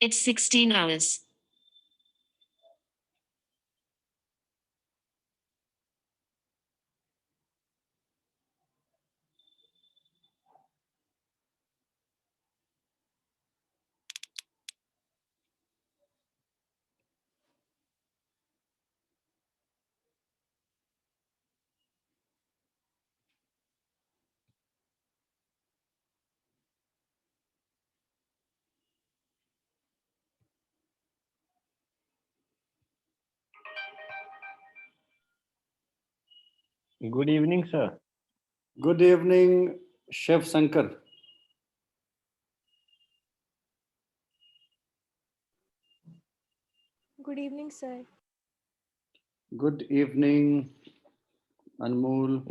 It's 16 hours. Good evening, sir. Good evening, Chef Shankar. Good evening, sir. Good evening, Anmol.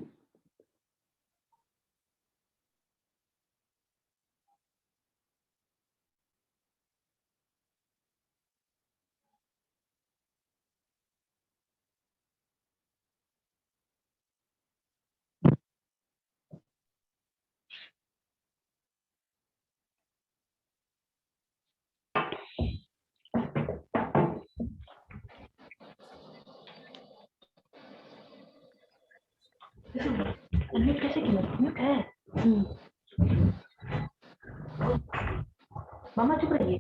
Unmute कैसे किया? Mute है। मामा चुप रहिए।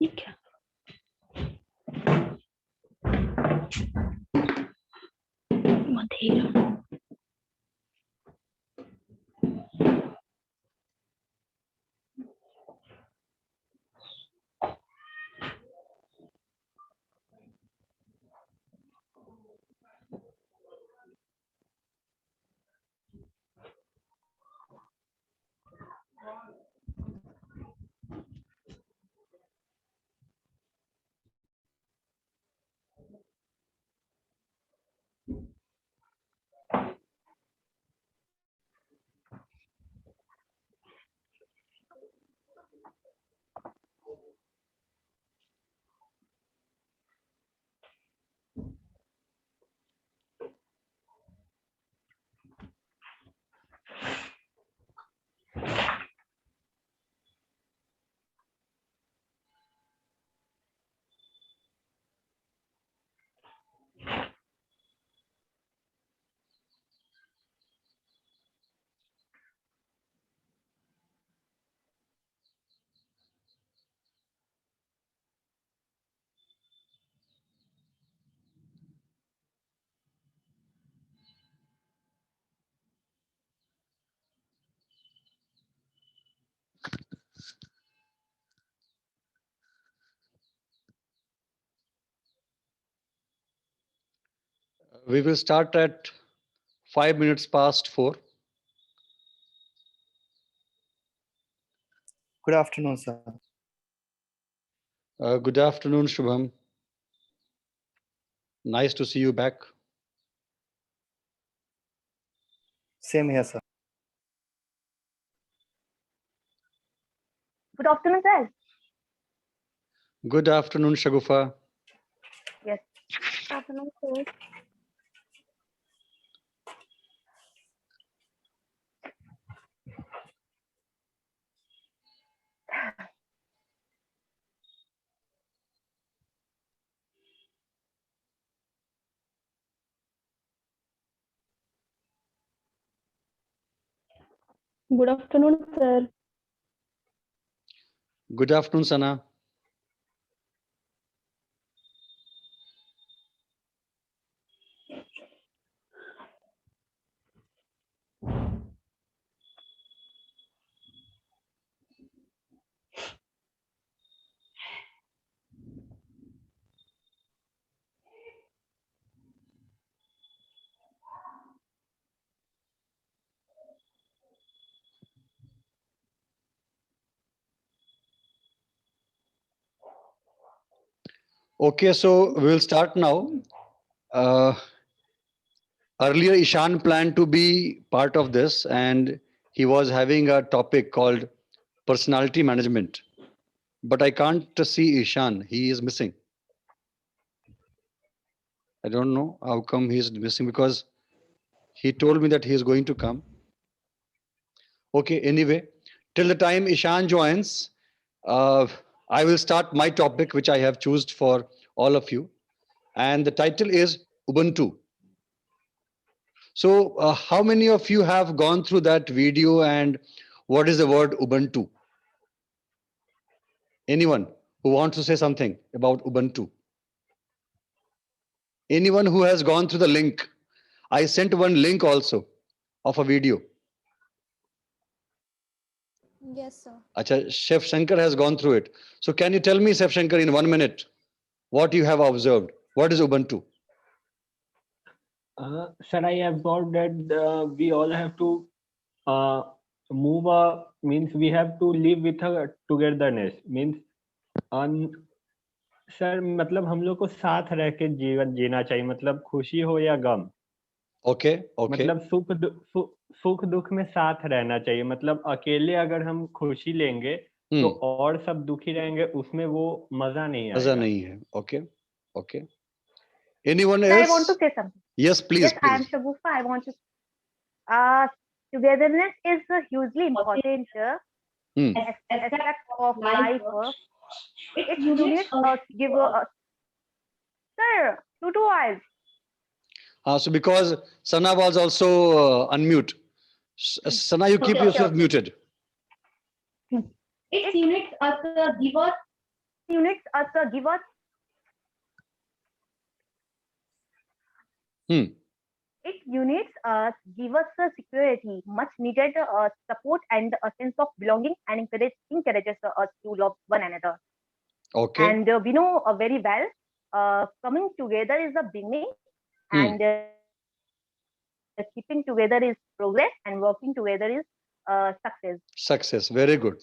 ये क्या? मधेरा। We will start at 5 minutes past 4. Good afternoon, sir. Good afternoon, Shubham. Nice to see you back. Same here, sir. Good afternoon, sir. Good afternoon, Shagufa. Yes. Good afternoon, sir. Good afternoon, sir. Good afternoon, Sana. Okay, so we'll start now. Uh, Earlier, Ishan planned to be part of this, and he was having a topic called personality management. But I can't see Ishan. He is missing. I don't know how come he's missing because he told me that he is going to come. Okay, anyway, till the time Ishan joins, uh, I will start my topic, which I have chosen for all of you. And the title is Ubuntu. So, how many of you have gone through that video and what is the word Ubuntu? Anyone who wants to say something about Ubuntu? Anyone who has gone through the link? I sent one link also of a video. Yes, sir. Acha, Chef Shankar has gone through it. So, can you tell me, Chef Shankar, in 1 minute, what you have observed? What is Ubuntu? Sir, I observed that we all have to move means we have to live with a togetherness means sir मतलब हम लोग को साथ रह के जीवन जीना चाहिए मतलब खुशी हो या गम Okay, okay. मतलब सुख दुख में साथ रहना चाहिए मतलब अकेले अगर हम खुशी लेंगे तो और सब दुखी रहेंगे उसमें वो मजा नहीं मजा आएगा नहीं है. Okay, okay. Anyone I else? want to say something. Yes, please. Yes, I am Shagufa. I want to. Togetherness is a hugely important aspect of life. It units give sir two eyes. So because Sana was also unmute. Sana, you keep yourself muted. It units us give us. Units us give us. It units us, give us a security, much needed support and a sense of belonging, and encourages us to love one another. Okay. And we know very well, coming together is the beginning, and keeping together is progress, and working together is success. Success. Very good.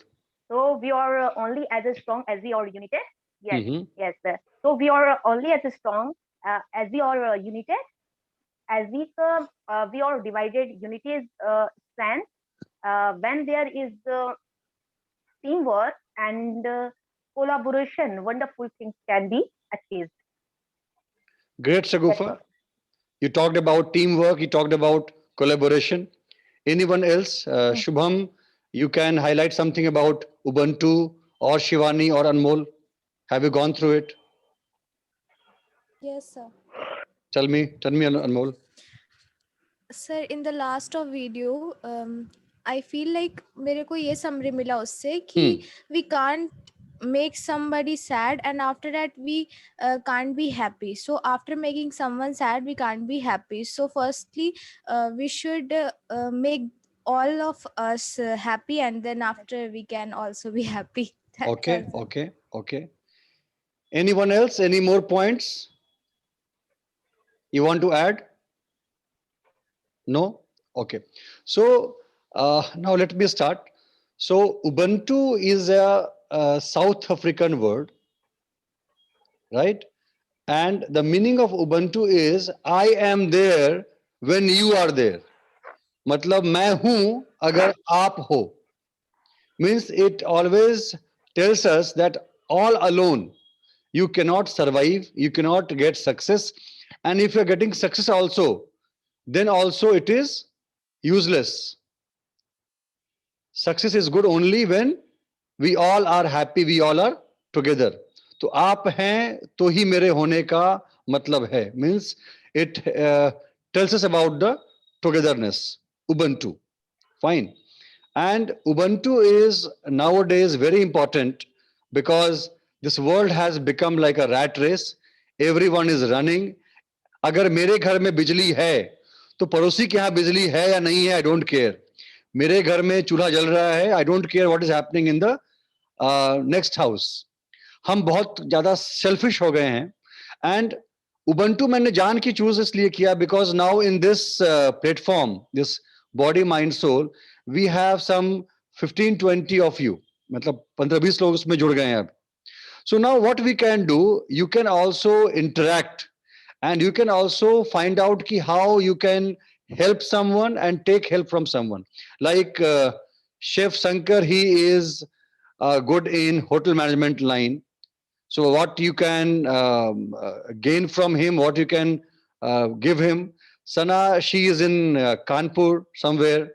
So we are only as strong as we are united. Yes, yes. So we are only as strong as we are united. As we are divided, unity is strength. When there is teamwork and collaboration, wonderful things can be achieved. Great, Shagufa. You talked about teamwork, you talked about collaboration. Anyone else? Shubham, you can highlight something about Ubuntu or Shivani or Anmol. Have you gone through it? Yes, sir. Tell me, Anmol. Sir, in the last of video, I feel like मेरे को ये summary मिला उससे कि we can't make somebody sad and after that we can't be happy. So after making someone sad, we can't be happy. So firstly, we should make all of us happy and then after we can also be happy. That's Okay, all, sir. okay. Anyone else? Any more points you want to add? No? Okay. So now let me start. So Ubuntu is a South African word, right? And the meaning of Ubuntu is I am there when you are there. मतलब मैं हूं अगर आप हो. Means it always tells us that all alone you cannot survive, you cannot get success, and if you're getting success also, then also it is useless. Success is good only when we all are happy, we all are together. तो आप हैं तो ही मेरे होने का मतलब है. Means it tells us about the togetherness. Ubuntu. Fine. And Ubuntu is nowadays very important because this world has become like a rat race. Everyone is running. अगर मेरे घर में बिजली है तो पड़ोसी के यहाँ बिजली है या नहीं है, आई डोंट केयर. मेरे घर में चूल्हा जल रहा है, I don't care what is happening in the next house. हम बहुत ज्यादा सेल्फिश हो गए हैं. एंड उबंटू मैंने जान की चूज इसलिए किया because now in this platform, this body mind soul, we have some 15-20 of you, मतलब 15-20 लोग उसमें जुड़ गए हैं अब. So now what we can do, you can also interact and you can also find out ki how you can help someone and take help from someone. Like Chef Shankar, he is good in hotel management line. So what you can gain from him, what you can give him. Sana, she is in Kanpur somewhere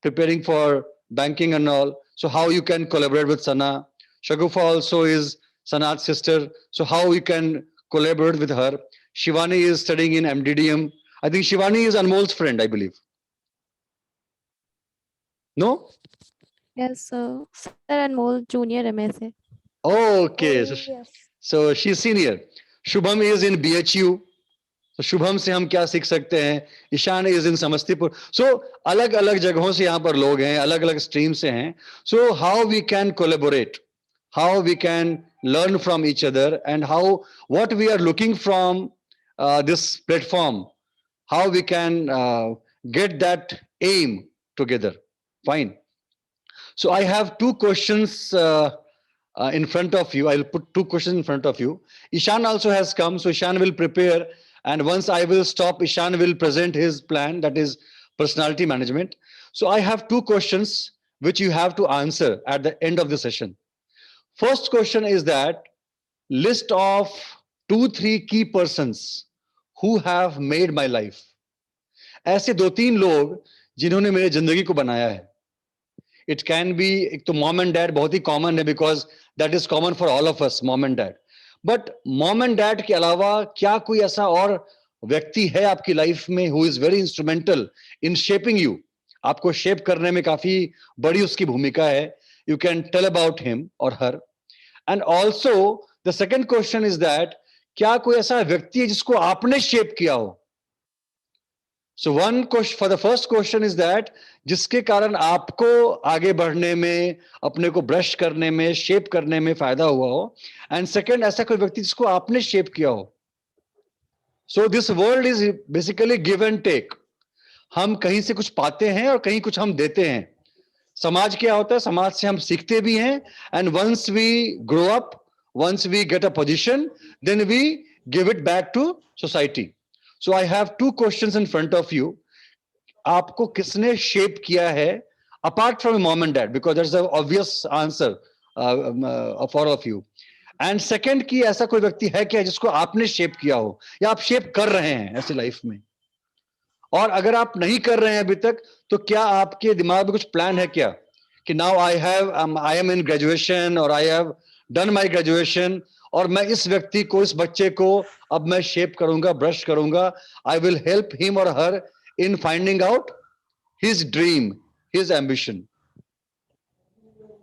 preparing for banking and all. So how you can collaborate with Sana. Shagufa also is Sana's sister. So how you can collaborate with her. Shivani is studying in MDDM. I think Shivani is Anmol's friend, I believe. No? Yes, sir. Sir, Anmol junior MSA. Okay. Oh, yes. So she's senior. Shubham is in BHU. तो शुभम से हम क्या सीख सकते हैं. Ishan is in Samastipur. So अलग अलग जगहों से यहाँ पर लोग हैं, अलग अलग स्ट्रीम से हैं. So how we can collaborate, how we can learn from each other, and how what we are looking from this platform, how we can get that aim together. Fine. So I have two questions in front of you. I'll put two questions in front of you. Ishan also has come, so Ishan will prepare. And once I will stop, Ishan will present his plan, that is personality management. So I have two questions which you have to answer at the end of the session. First question is that list of 2-3 key persons who have made my life. ऐसे 2-3 लोग जिन्होंने मेरी जिंदगी को बनाया है. It can be, एक तो mom and dad बहुत ही common है because that is common for all of us, mom and dad. But mom and dad के अलावा क्या कोई ऐसा और व्यक्ति है आपकी लाइफ में who is very instrumental in shaping you, आपको शेप करने में काफी बड़ी उसकी भूमिका है. You can tell about him और her. And also the second question is that क्या कोई ऐसा व्यक्ति है जिसको आपने शेप किया हो. So one question for the first question is that जिसके कारण आपको आगे बढ़ने में, अपने को ब्रश करने में, शेप करने में फायदा हुआ हो. एंड सेकंड, ऐसा कोई व्यक्ति जिसको आपने शेप किया हो. So this world is basically give and take. हम कहीं से कुछ पाते हैं और कहीं कुछ हम देते हैं. समाज क्या होता है, समाज से हम सीखते भी हैं. And once we grow up, once we get a position, then we give it back to society. So I have two questions in front of you. आपको किसने शेप किया है apart from mom and dad, because that's the obvious answer for of you. And second की ऐसा कोई व्यक्ति है क्या जिसको आपने शेप किया हो या आप शेप कर रहे हैं ऐसे लाइफ में. और अगर आप नहीं कर रहे हैं अभी तक तो क्या आपके दिमाग में कुछ प्लान है क्या कि now I am in graduation और I have done my graduation और मैं इस व्यक्ति को, इस बच्चे को अब मैं शेप करूंगा, ब्रश करूंगा. आई विल हेल्प हिम और हर in finding out his dream, his ambition.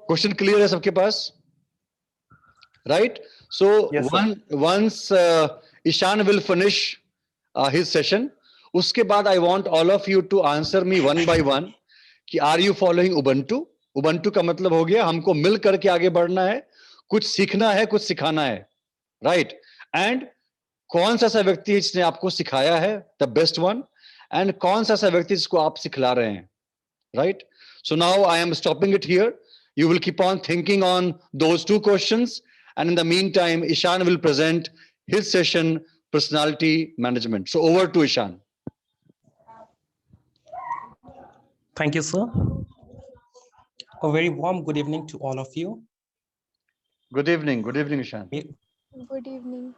Question clear है सबके पास? Right? So Yes, sir. once Ishan will finish his session, उसके बाद I want all of you to answer me one by one कि are you following Ubuntu? Ubuntu का मतलब हो गया हमको मिल करके आगे बढ़ना है, कुछ सीखना है, कुछ सिखाना है. Right? And कौन सा ऐसा व्यक्ति है जिसने आपको सिखाया है, the best one? एंड कौन सा ऐसा व्यक्ति जिसको आप सिखला रहे हैं. Right. So now I am stopping it here. You will keep on thinking on those two questions and in the mean time Ishan will present his session personality management. So over to Ishan. Thank you, sir. A very warm good evening to all of you. Good evening. Good evening, Ishan. Good evening.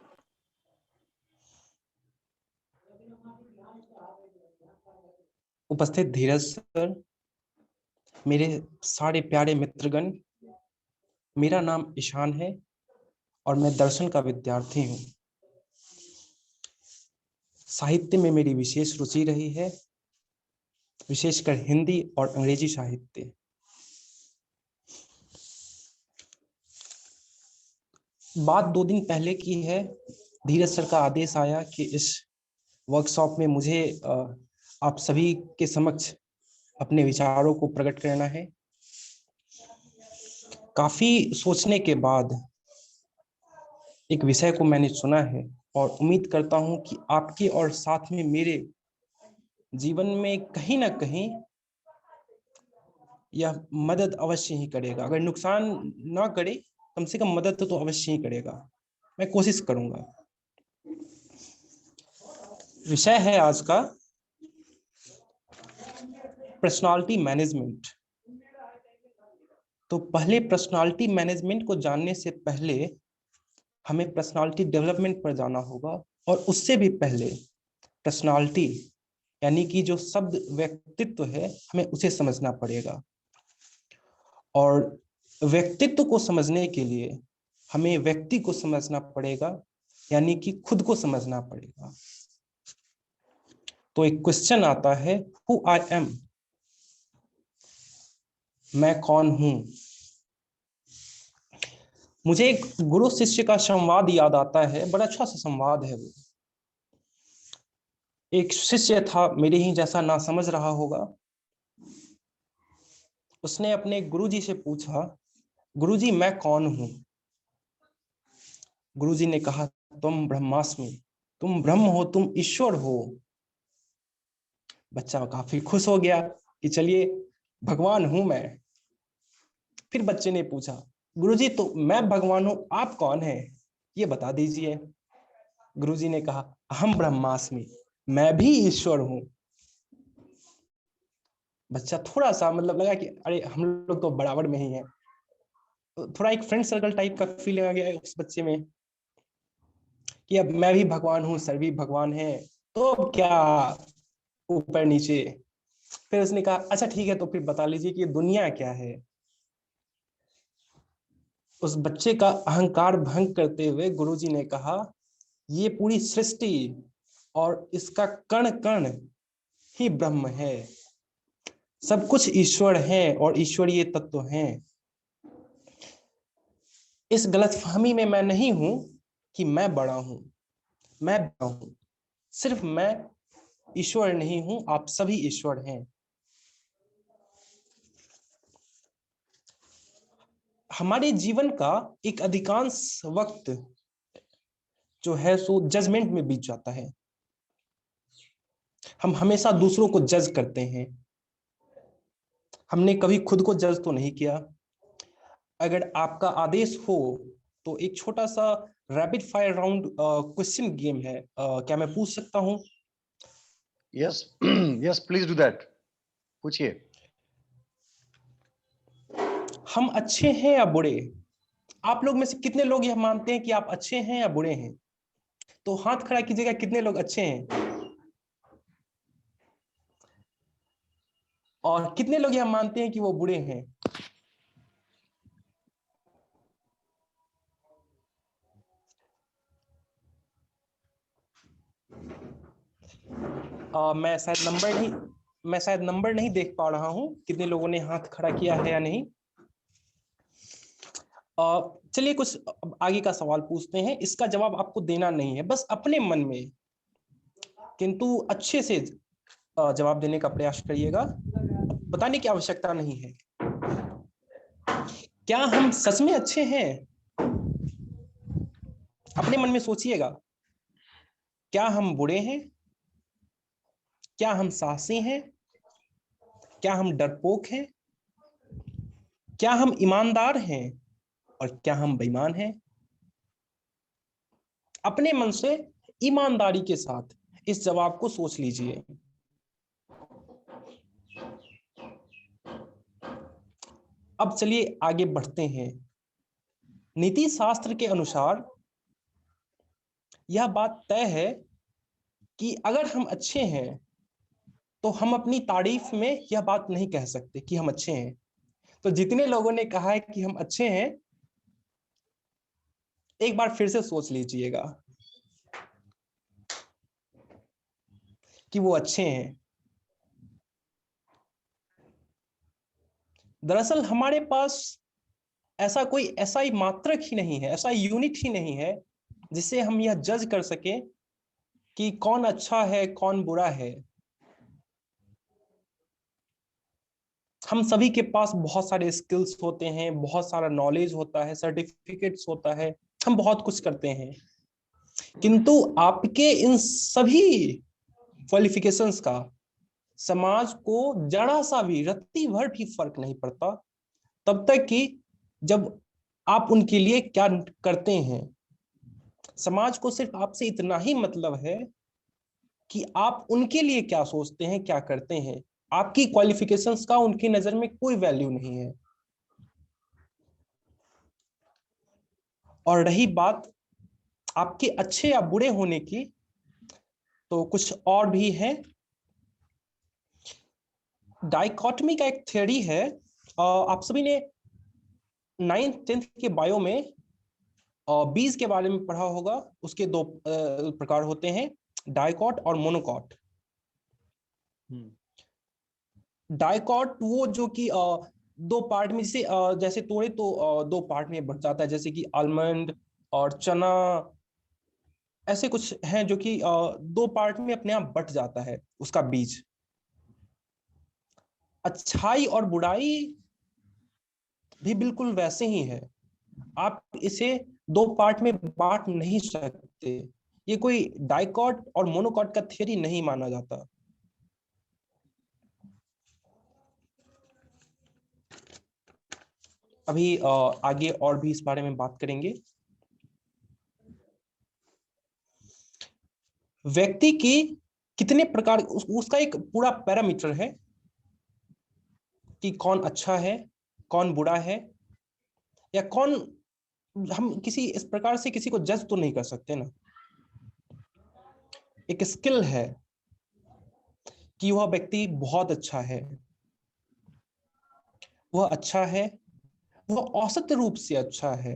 उपस्थित धीरज sir, मेरे सारे प्यारे मित्रगण, मेरा नाम ईशान है और मैं दर्शन का विद्यार्थी हूँ. साहित्य में मेरी विशेष रुचि रही है, विशेषकर हिंदी और अंग्रेजी साहित्य. बात 2 दिन पहले की है. धीरज सर का आदेश आया कि इस वर्कशॉप में मुझे आप सभी के समक्ष अपने विचारों को प्रकट करना है. काफी सोचने के बाद एक विषय को मैंने चुना है और उम्मीद करता हूं कि आपके और साथ में मेरे जीवन में कहीं ना कहीं यह मदद अवश्य ही करेगा. अगर नुकसान ना करे कम से कम मदद तो अवश्य ही करेगा। मैं कोशिश करूंगा। विषय है आज का पर्सनालिटी मैनेजमेंट। तो पहले पर्सनालिटी मैनेजमेंट को जानने से पहले हमें पर्सनालिटी डेवलपमेंट पर जाना होगा, और उससे भी पहले पर्सनालिटी यानी कि जो शब्द व्यक्तित्व है हमें उसे समझना पड़ेगा। और व्यक्तित्व को समझने के लिए हमें व्यक्ति को समझना पड़ेगा, यानी कि खुद को समझना पड़ेगा। तो एक क्वेश्चन आता है, हु आई एम, मैं कौन हूं। मुझे एक गुरु शिष्य का संवाद याद आता है, बड़ा अच्छा सा संवाद है वो। एक शिष्य था, मेरे ही जैसा ना समझ रहा होगा। उसने अपने गुरुजी से पूछा, गुरुजी मैं कौन हूं। गुरुजी ने कहा, तुम ब्रह्मास्मि, तुम ब्रह्म हो, तुम ईश्वर हो। बच्चा काफी खुश हो गया कि चलिए भगवान हूं मैं। फिर बच्चे ने पूछा, गुरुजी तो मैं भगवान हूं, आप कौन हैं, ये बता दीजिए। गुरुजी ने कहा, अहम ब्रह्मास्मि, मैं भी ईश्वर हूं। बच्चा थोड़ा सा मतलब लगा कि अरे हम लोग तो बराबर में ही हैं। तो थोड़ा एक फ्रेंड सर्कल टाइप का फीलिंग आ गया उस बच्चे में कि अब मैं भी भगवान हूँ, सर भी भगवान है, तो अब क्या ऊपर नीचे। फिर उसने कहा, अच्छा ठीक है, तो फिर बता लीजिए कि दुनिया क्या है। उस बच्चे का अहंकार भंग करते हुए गुरुजी ने कहा, ये पूरी सृष्टि और इसका कण कण ही ब्रह्म है। सब कुछ ईश्वर है और ईश्वरीय तत्व हैं। इस गलतफहमी में मैं नहीं हूं कि मैं बड़ा हूं, मैं बड़ा हूं। सिर्फ मैं ईश्वर नहीं हूं, आप सभी ईश्वर हैं। हमारे जीवन का एक अधिकांश वक्त जो है सो जजमेंट में बीत जाता है। हम हमेशा दूसरों को जज करते हैं, हमने कभी खुद को जज तो नहीं किया। अगर आपका आदेश हो तो एक छोटा सा rapid fire round question game है, क्या मैं पूछ सकता हूं? Yes yes please do that, पूछिए। हम अच्छे हैं या बुरे? आप लोग में से कितने लोग यह मानते हैं कि आप अच्छे हैं या बुरे हैं? तो हाथ खड़ा कीजिएगा, कितने लोग अच्छे हैं और कितने लोग यह मानते हैं कि वो बुरे हैं? मैं शायद नंबर नहीं देख पा रहा हूं कितने लोगों ने हाथ खड़ा किया है या नहीं। चलिए कुछ आगे का सवाल पूछते हैं। इसका जवाब आपको देना नहीं है, बस अपने मन में किंतु अच्छे से जवाब देने का प्रयास करिएगा, बताने की आवश्यकता नहीं है। क्या हम सच में अच्छे हैं? अपने मन में सोचिएगा। क्या हम बुरे हैं? क्या हम साहसी हैं? क्या हम डरपोक हैं? क्या हम ईमानदार हैं और क्या हम बेईमान हैं? अपने मन से ईमानदारी के साथ इस जवाब को सोच लीजिए। अब चलिए आगे बढ़ते हैं। नीति शास्त्र के अनुसार यह बात तय है कि अगर हम अच्छे हैं तो हम अपनी तारीफ में यह बात नहीं कह सकते कि हम अच्छे हैं। तो जितने लोगों ने कहा है कि हम अच्छे हैं, एक बार फिर से सोच लीजिएगा कि वो अच्छे हैं। दरअसल हमारे पास ऐसा कोई SI मात्रक ही नहीं है, ऐसा यूनिट ही नहीं है जिससे हम यह जज कर सके कि कौन अच्छा है कौन बुरा है। हम सभी के पास बहुत सारे स्किल्स होते हैं, बहुत सारा नॉलेज होता है, सर्टिफिकेट्स होता है, हम बहुत कुछ करते हैं, किंतु आपके इन सभी क्वालिफिकेशंस का समाज को जरा सा भी रत्ती भर भी फर्क नहीं पड़ता, तब तक कि जब आप उनके लिए क्या करते हैं। समाज को सिर्फ आपसे इतना ही मतलब है कि आप उनके लिए क्या सोचते हैं, क्या करते हैं। आपकी क्वालिफिकेशंस का उनकी नजर में कोई वैल्यू नहीं है। और रही बात आपके अच्छे या बुरे होने की, तो कुछ और भी है। डाइकोटमी का एक थ्योरी है, आप सभी ने 9th 10th के बायो में बीज के बारे में पढ़ा होगा। उसके दो प्रकार होते हैं, डाइकॉट और मोनोकॉट। डाइकॉट वो जो कि दो पार्ट में, जैसे तोड़े तो दो पार्ट में बढ़ जाता है, जैसे कि आलमंड और चना, ऐसे कुछ हैं जो कि दो पार्ट में अपने आप बट जाता है उसका बीज। अच्छाई और बुराई भी बिल्कुल वैसे ही है। आप इसे दो पार्ट में बांट नहीं सकते। ये कोई डाइकॉट और मोनोकॉट का थ्योरी नहीं माना जाता। अभी आगे और भी इस बारे में बात करेंगे। व्यक्ति की कितने प्रकार, उसका एक पूरा पैरामीटर है कि कौन अच्छा है, कौन बुरा है, या कौन, हम किसी इस प्रकार से किसी को जज तो नहीं कर सकते ना। एक स्किल है कि वह व्यक्ति बहुत अच्छा है, वह अच्छा है, वह औसत रूप से अच्छा है।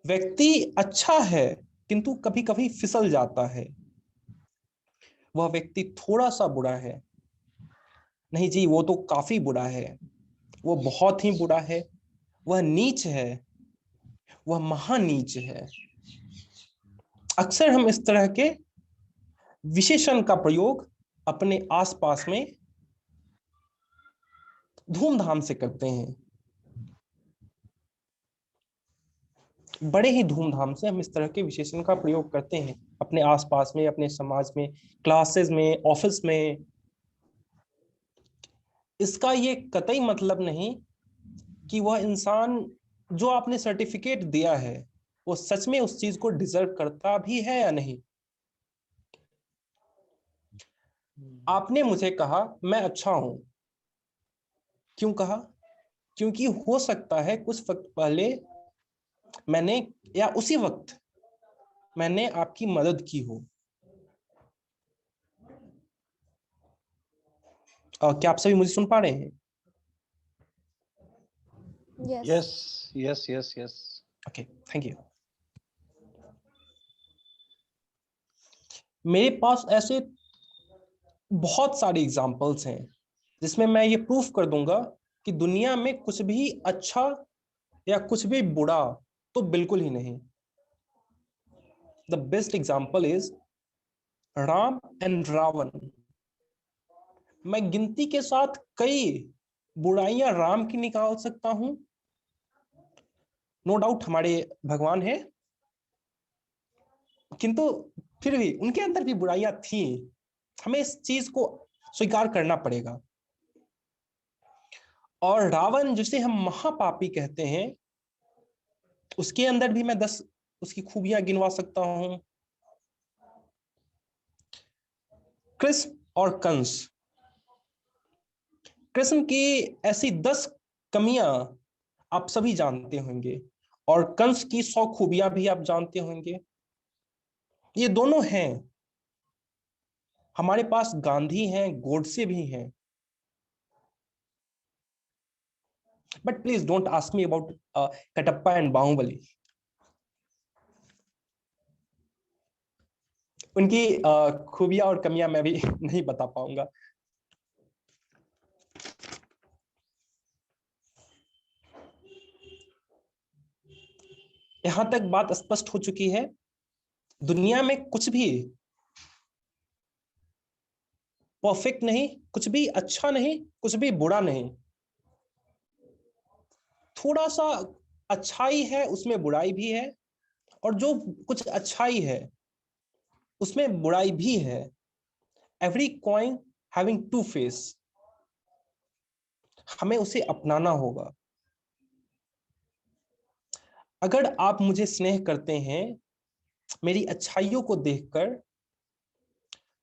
व्यक्ति अच्छा है किंतु कभी कभी फिसल जाता है। वह व्यक्ति थोड़ा सा बुरा है, नहीं जी वो तो काफी बुरा है, वो बहुत ही बुरा है, वह नीच है, वह महानीच है। अक्सर हम इस तरह के विशेषण का प्रयोग अपने आसपास में धूमधाम से करते हैं। बड़े ही धूमधाम से हम इस तरह के विशेषण का प्रयोग करते हैं अपने आसपास में, अपने समाज में, क्लासेस में, ऑफिस में। इसका ये कतई मतलब नहीं कि वह इंसान जो आपने सर्टिफिकेट दिया है वो सच में उस चीज को डिजर्व करता भी है या नहीं। आपने मुझे कहा मैं अच्छा हूं, क्यों कहा? क्योंकि हो सकता है कुछ वक्त पहले मैंने, या उसी वक्त मैंने आपकी मदद की हो। क्या आप सभी मुझे सुन पा रहे हैं? Yes. Okay, thank you. मेरे पास ऐसे बहुत सारे एग्जाम्पल्स हैं जिसमें मैं ये प्रूफ कर दूंगा कि दुनिया में कुछ भी अच्छा या कुछ भी बुरा तो बिल्कुल ही नहीं। The best example is Ram and Ravan. मैं गिनती के साथ कई बुराइयां राम की निकाल सकता हूं। नो डाउट हमारे भगवान है, किंतु फिर भी उनके अंदर भी बुराइयां थी। हमें इस चीज को स्वीकार करना पड़ेगा। और रावण जिसे हम महापापी कहते हैं, उसके अंदर भी मैं 10 उसकी खूबियां गिनवा सकता हूं। कृष्ण और कंस, कृष्ण की ऐसी 10 कमियां आप सभी जानते होंगे, और कंस की 100 खूबियां भी आप जानते होंगे। ये दोनों हैं। हमारे पास गांधी हैं, गोडसे भी हैं। But please don't ask me about Kattappa and Baahubali. उनकी खूबियां और कमियां मैं भी नहीं बता पाऊंगा। यहां तक बात स्पष्ट हो चुकी है, दुनिया में कुछ भी परफेक्ट नहीं, कुछ भी अच्छा नहीं, कुछ भी बुरा नहीं। थोड़ा सा अच्छाई है उसमें बुराई भी है, और जो कुछ अच्छाई है उसमें बुराई भी है। Every coin having two face. हमें उसे अपनाना होगा। अगर आप मुझे स्नेह करते हैं मेरी अच्छाइयों को देखकर,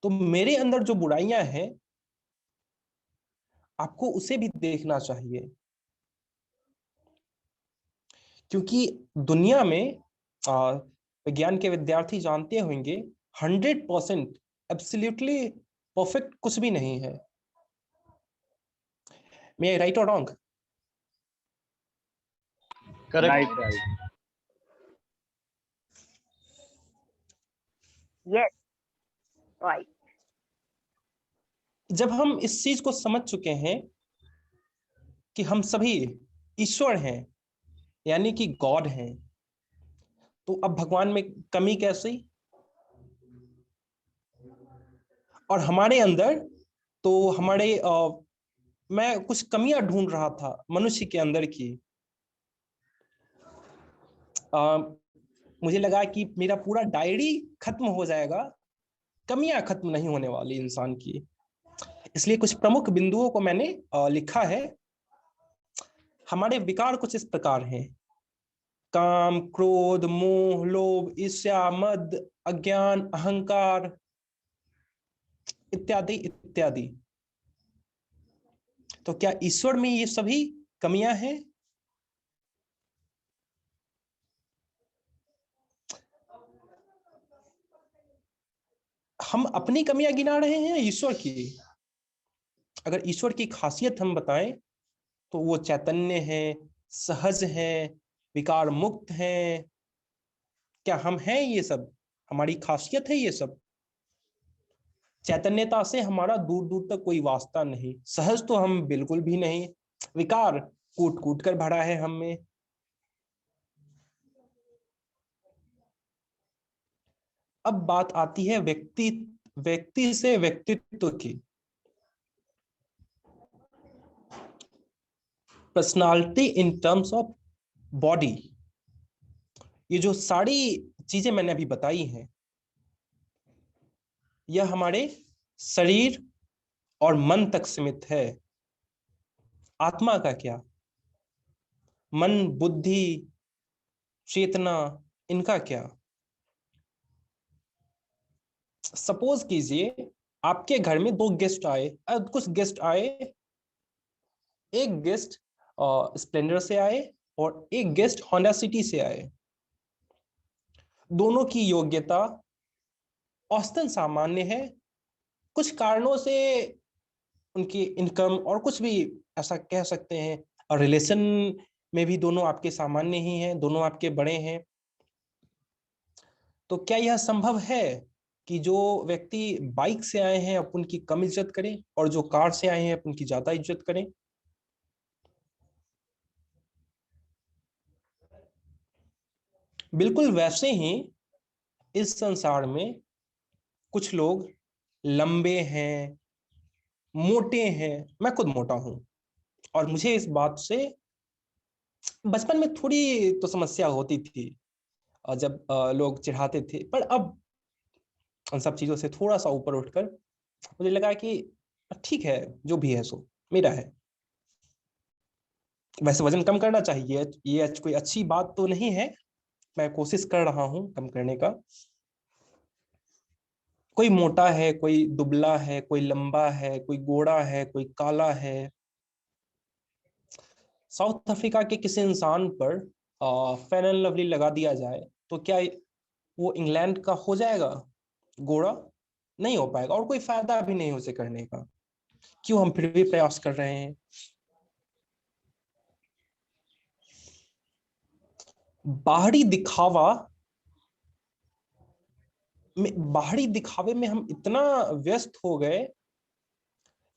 तो मेरे अंदर जो बुराइयां हैं आपको उसे भी देखना चाहिए। क्योंकि दुनिया में विज्ञान के विद्यार्थी जानते होंगे 100% एब्सोल्युटली परफेक्ट कुछ भी नहीं है। मे आई राइट और रॉन्ग? करेक्ट। Yes, right. जब हम इस चीज को समझ चुके हैं कि हम सभी ईश्वर हैं, यानी कि गॉड हैं, तो अब भगवान में कमी कैसी? और हमारे अंदर तो मैं कुछ कमियां ढूंढ रहा था मनुष्य के अंदर की। मुझे लगा कि मेरा पूरा डायरी खत्म हो जाएगा, कमियां खत्म नहीं होने वाली इंसान की। इसलिए कुछ प्रमुख बिंदुओं को मैंने लिखा है। हमारे विकार कुछ इस प्रकार हैं: काम, क्रोध, मोह, लोभ, ईर्ष्या, मद, अज्ञान, अहंकार इत्यादि इत्यादि। तो क्या ईश्वर में ये सभी कमियां हैं? हम अपनी कमियां गिना रहे हैं ईश्वर की? अगर ईश्वर की खासियत हम बताएं तो वो चैतन्य है, सहज है, विकार मुक्त है। क्या हम हैं ये सब? हमारी खासियत है ये सब? चैतन्यता से हमारा दूर दूर तक कोई वास्ता नहीं, सहज तो हम बिल्कुल भी नहीं, विकार कूट कूट कर भरा है हम में। अब बात आती है व्यक्ति से व्यक्तित्व की। Personality in terms of body. ये जो सारी चीजें मैंने अभी बताई हैं, यह हमारे शरीर और मन तक सीमित है। आत्मा का क्या? मन, बुद्धि, चेतना, इनका क्या? सपोज कीजिए आपके घर में 2 गेस्ट आए, कुछ गेस्ट आए। एक गेस्ट स्प्लेंडर से आए और एक गेस्ट होंडा सिटी से आए। दोनों की योग्यता औसतन सामान्य है। कुछ कारणों से उनकी इनकम और कुछ भी ऐसा कह सकते हैं, और रिलेशन में भी दोनों आपके सामान्य ही हैं, दोनों आपके बड़े हैं। तो क्या यह संभव है कि जो व्यक्ति बाइक से आए हैं अपन उनकी कम इज्जत करें और जो कार से आए हैं अपन उनकी ज्यादा इज्जत करें? बिल्कुल वैसे ही इस संसार में कुछ लोग लंबे हैं, मोटे हैं। मैं खुद मोटा हूं और मुझे इस बात से बचपन में थोड़ी तो समस्या होती थी, जब लोग चिढ़ाते थे। पर अब उन सब चीजों से थोड़ा सा ऊपर उठकर मुझे लगा कि ठीक है, जो भी है सो मेरा है। वैसे वजन कम करना चाहिए, ये कोई अच्छी बात तो नहीं है, मैं कोशिश कर रहा हूं कम करने का। कोई मोटा है, कोई दुबला है, कोई लंबा है, कोई गोरा है, कोई काला है। साउथ अफ्रीका के किसी इंसान पर फेयर एंड लवली लगा दिया जाए तो क्या वो इंग्लैंड का हो जाएगा गोरा? नहीं हो पाएगा, और कोई फायदा भी नहीं उसे करने का। क्यों हम फिर भी प्रयास कर रहे हैं? बाहरी दिखावे में हम इतना व्यस्त हो गए।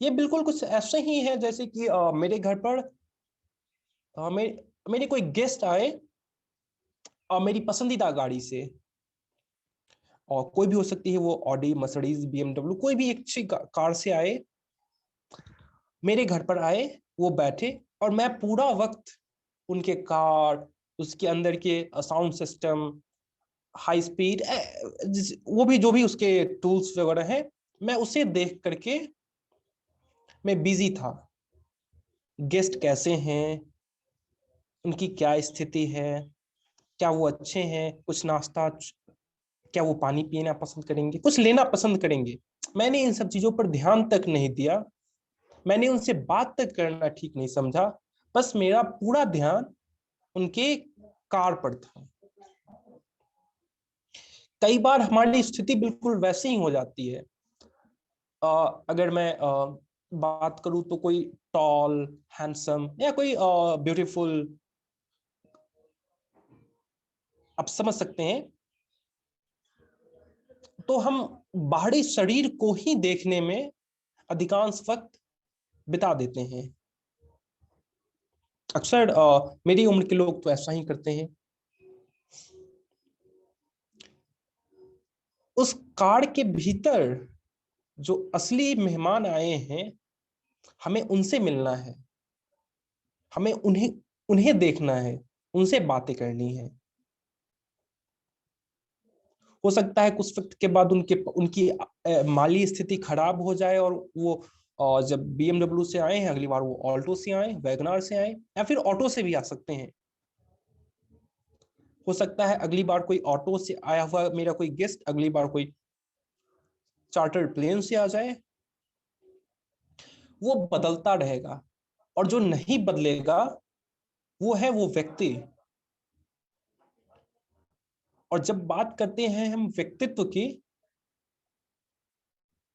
ये बिल्कुल कुछ ऐसे ही है जैसे कि मेरे घर पर मेरे कोई गेस्ट आए और मेरी पसंदीदा गाड़ी से, और कोई भी हो सकती है, वो ऑडी, मर्सिडीज, BMW, कोई भी एक अच्छी कार से आए, मेरे घर पर आए, वो बैठे और मैं पूरा वक्त उनके कार, उसके अंदर के साउंड सिस्टम, हाई स्पीड, वो भी जो भी उसके टूल्स वगैरह हैं, मैं उसे देख करके मैं बिजी था। गेस्ट कैसे हैं, उनकी क्या स्थिति है, क्या वो अच्छे हैं, कुछ नाश्ता, क्या वो पानी पीना पसंद करेंगे, कुछ लेना पसंद करेंगे। मैंने इन सब चीजों पर ध्यान तक नहीं दिया, मैंने उनसे बात तक करना ठीक नहीं समझा, बस मेरा पूरा ध्यान उनके कार पर था। कई बार हमारी स्थिति बिल्कुल वैसे ही हो जाती है। अगर मैं बात करूं तो कोई टॉल, हैंडसम या कोई ब्यूटीफुल, आप समझ सकते हैं, तो हम बाहरी शरीर को ही देखने में अधिकांश वक्त बिता देते हैं। अक्सर मेरी उम्र के लोग तो ऐसा ही करते हैं। उस कार के भीतर जो असली मेहमान आए हैं, हमें उनसे मिलना है, हमें उन्हें देखना है, उनसे बातें करनी है। हो सकता है कुछ वक्त के बाद उनकी माली स्थिति खराब हो जाए और वो जब BMW से आए हैं, अगली बार वो ऑल्टो से आए, वैगनार से आए, या फिर ऑटो से भी आ सकते हैं। हो सकता है अगली बार कोई ऑटो से आया हुआ मेरा कोई गेस्ट अगली बार कोई चार्टर्ड प्लेन से आ जाए। वो बदलता रहेगा, और जो नहीं बदलेगा वो है वो व्यक्ति। और जब बात करते हैं हम व्यक्तित्व की,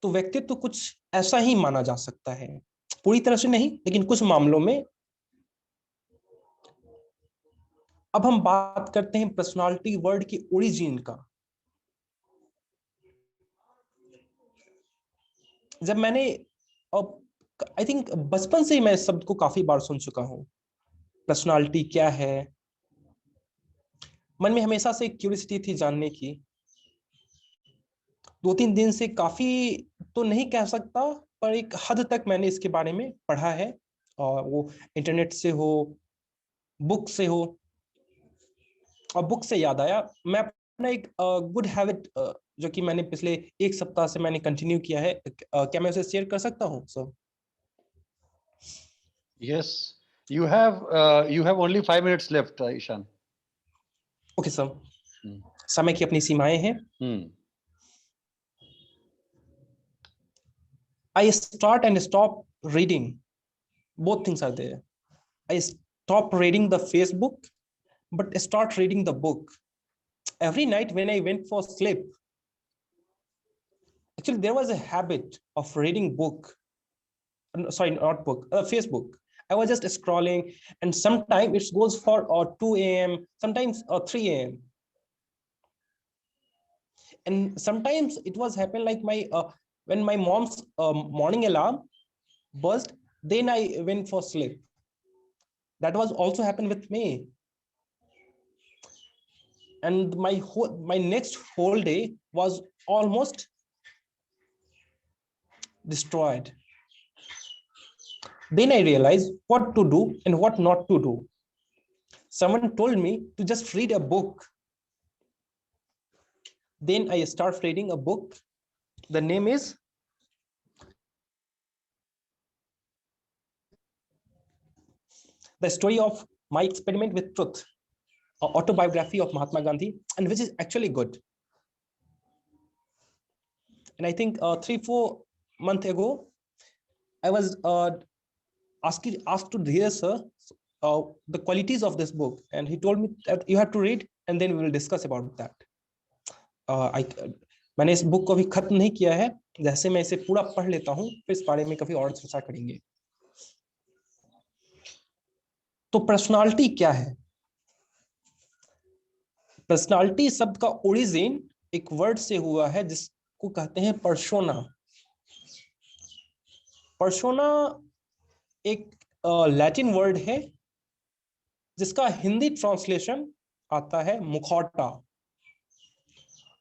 तो व्यक्तित्व कुछ ऐसा ही माना जा सकता है, पूरी तरह से नहीं, लेकिन कुछ मामलों में। अब हम बात करते हैं पर्सनालिटी वर्ड की ओरिजिन का। जब मैंने, आई थिंक बचपन से ही मैं इस शब्द को काफी बार सुन चुका हूं, पर्सनालिटी क्या है। मन में हमेशा से क्यूरियोसिटी थी जानने की। 2-3 दिन से काफी तो नहीं कह सकता, पर एक हद तक मैंने इसके बारे में पढ़ा है, और वो इंटरनेट से हो, बुक से हो। और बुक से याद आया, मैं अपना एक गुड हैबिट जो कि मैंने पिछले 1 सप्ताह से मैंने कंटिन्यू किया है, क्या मैं उसे शेयर कर सकता हूँ sir? Yes, you have only 5 minutes left, Ishan. Okay sir. समय की अपनी सीमाएं हैं। I start and stop reading. Both things are there. I stop reading the Facebook, but start reading the book. Every night when I went for sleep, actually there was a habit of reading book. Sorry, not book, Facebook. I was just scrolling, and sometimes it goes for 2 a.m., sometimes 3 a.m. And sometimes it was happen like my when my mom's morning alarm buzzed, then I went for sleep. That was also happened with me. And my next whole day was almost destroyed. Then I realized what to do and what not to do. Someone told me to just read a book. Then I start reading a book. The name is The Story of My Experiment with Truth, an autobiography of Mahatma Gandhi, and which is actually good. And I think 3-4 months ago, I was asked to Dheeraj sir the qualities of this book, and he told me that you have to read, and then we will discuss about that. मैंने इस book को अभी खत्म नहीं किया है, जैसे मैं इसे पूरा पढ़ लेता हूँ फिर इस बारे में कभी और चर्चा करेंगे। तो पर्सनालिटी क्या है? पर्सनालिटी शब्द का ओरिजिन एक वर्ड से हुआ है जिसको कहते हैं पर्सोना। पर्सोना एक लैटिन वर्ड है जिसका हिंदी ट्रांसलेशन आता है मुखौटा।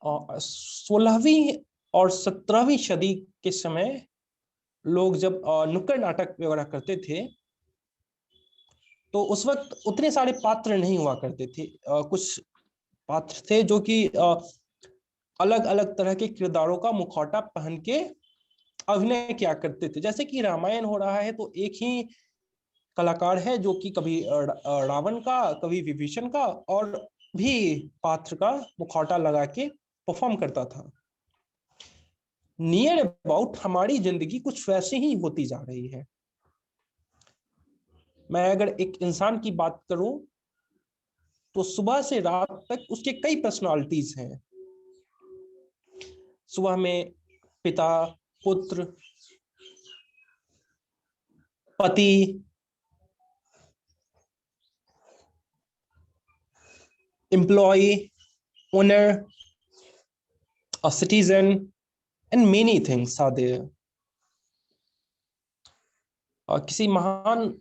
16वीं और 17वीं सदी के समय लोग जब नुक्कड़ नाटक वगैरह करते थे, तो उस वक्त उतने सारे पात्र नहीं हुआ करते थे। कुछ पात्र थे जो कि अलग अलग तरह के किरदारों का मुखौटा पहन के अभिनय किया करते थे। जैसे कि रामायण हो रहा है तो एक ही कलाकार है जो कि कभी रावण का, कभी विभीषण का, और भी पात्र का मुखौटा लगा के परफॉर्म करता था। नियर अबाउट हमारी जिंदगी कुछ वैसे ही होती जा रही है। मैं अगर एक इंसान की बात करूं तो सुबह से रात तक उसके कई पर्सनालिटीज हैं। सुबह में पिता, पुत्र, पति, employ, owner, a citizen, and many things are there. और किसी महान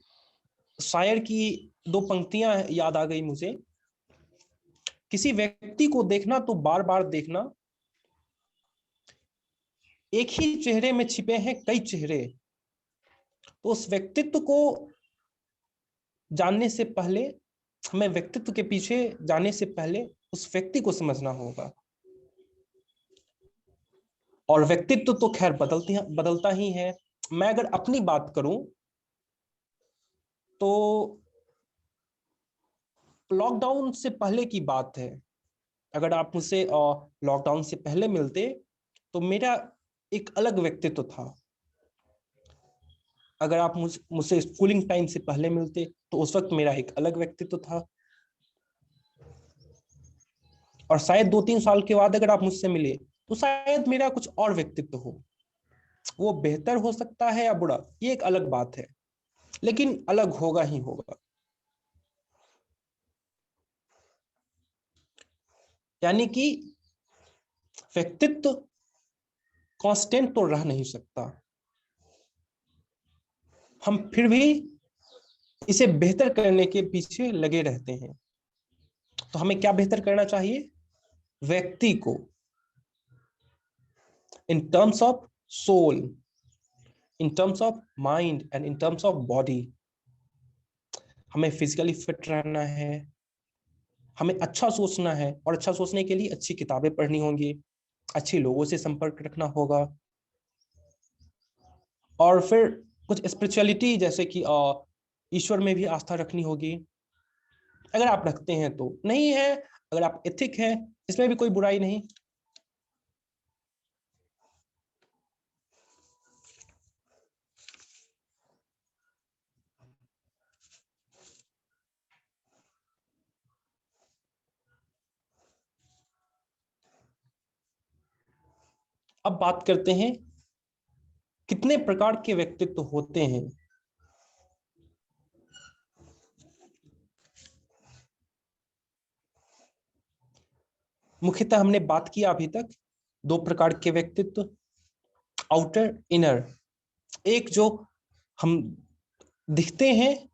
शायर की दो पंक्तियां याद आ गई मुझे। किसी व्यक्ति को देखना तो बार बार देखना, एक ही चेहरे में छिपे हैं कई चेहरे। तो उस व्यक्तित्व को जानने से पहले, हमें व्यक्तित्व के पीछे जाने से पहले उस व्यक्ति को समझना होगा। और व्यक्तित्व तो खैर बदलता ही है। मैं अगर अपनी बात करूं तो लॉकडाउन से पहले की बात है। अगर आप मुझसे लॉकडाउन से पहले मिलते तो मेरा एक अलग व्यक्तित्व था। अगर आप मुझसे स्कूलिंग टाइम से पहले मिलते तो उस वक्त मेरा एक अलग व्यक्तित्व था। और शायद 2-3 साल के बाद अगर आप मुझसे मिले तो शायद मेरा कुछ और व्यक्तित्व हो। वो बेहतर हो सकता है या बुरा, ये एक अलग बात है, लेकिन अलग होगा ही होगा। यानी कि व्यक्तित्व कांस्टेंट तो रह नहीं सकता। हम फिर भी इसे बेहतर करने के पीछे लगे रहते हैं। तो हमें क्या बेहतर करना चाहिए? व्यक्ति को in terms of soul, in terms of mind and in terms of body। हमें फिजिकली फिट रहना है, हमें अच्छा सोचना है, और अच्छा सोचने के लिए अच्छी किताबें पढ़नी होंगी, अच्छे लोगों से संपर्क रखना होगा, और फिर कुछ स्पिरिचुअलिटी जैसे कि ईश्वर में भी आस्था रखनी होगी। अगर आप रखते हैं तो, नहीं है अगर आप एथिक हैं, इसमें भी कोई बुराई नहीं। अब बात करते हैं कितने प्रकार के व्यक्तित्व होते हैं। मुख्यतः हमने बात किया अभी तक 2 प्रकार के व्यक्तित्व, आउटर, इनर। एक जो हम दिखते हैं,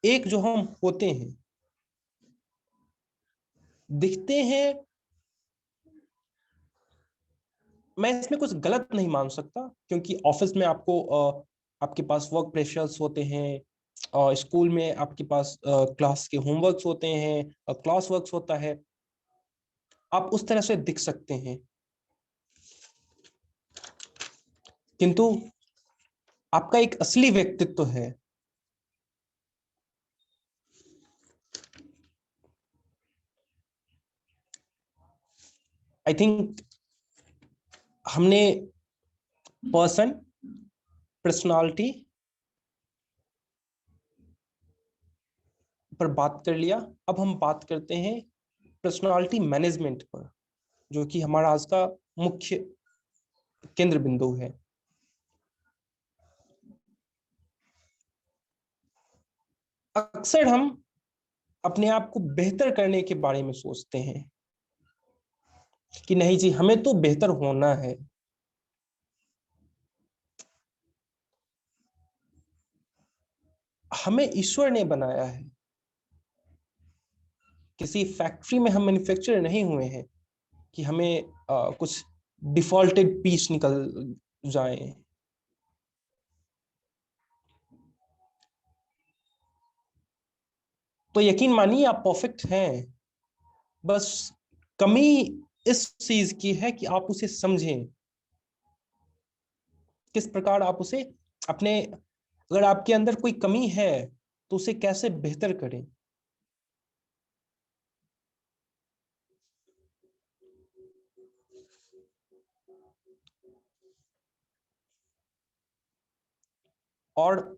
एक जो हम होते हैं। दिखते हैं, मैं इसमें कुछ गलत नहीं मान सकता, क्योंकि ऑफिस में आपके पास वर्क प्रेशर्स होते हैं, और स्कूल में आपके पास क्लास के होमवर्क्स होते हैं, क्लास वर्क्स होता है। आप उस तरह से दिख सकते हैं, किंतु आपका एक असली व्यक्तित्व है। आई थिंक हमने पर्सनालिटी पर बात कर लिया। अब हम बात करते हैं पर्सनालिटी मैनेजमेंट पर, जो कि हमारा आज का मुख्य केंद्र बिंदु है। अक्सर हम अपने आप को बेहतर करने के बारे में सोचते हैं कि नहीं जी, हमें तो बेहतर होना है। हमें ईश्वर ने बनाया है, किसी फैक्ट्री में हम मैन्युफैक्चर नहीं हुए हैं कि हमें कुछ डिफॉल्टेड पीस निकल जाए। तो यकीन मानिए आप परफेक्ट हैं, बस कमी इस चीज की है कि आप उसे समझें। किस प्रकार आप उसे अपने, अगर आपके अंदर कोई कमी है तो उसे कैसे बेहतर करें। और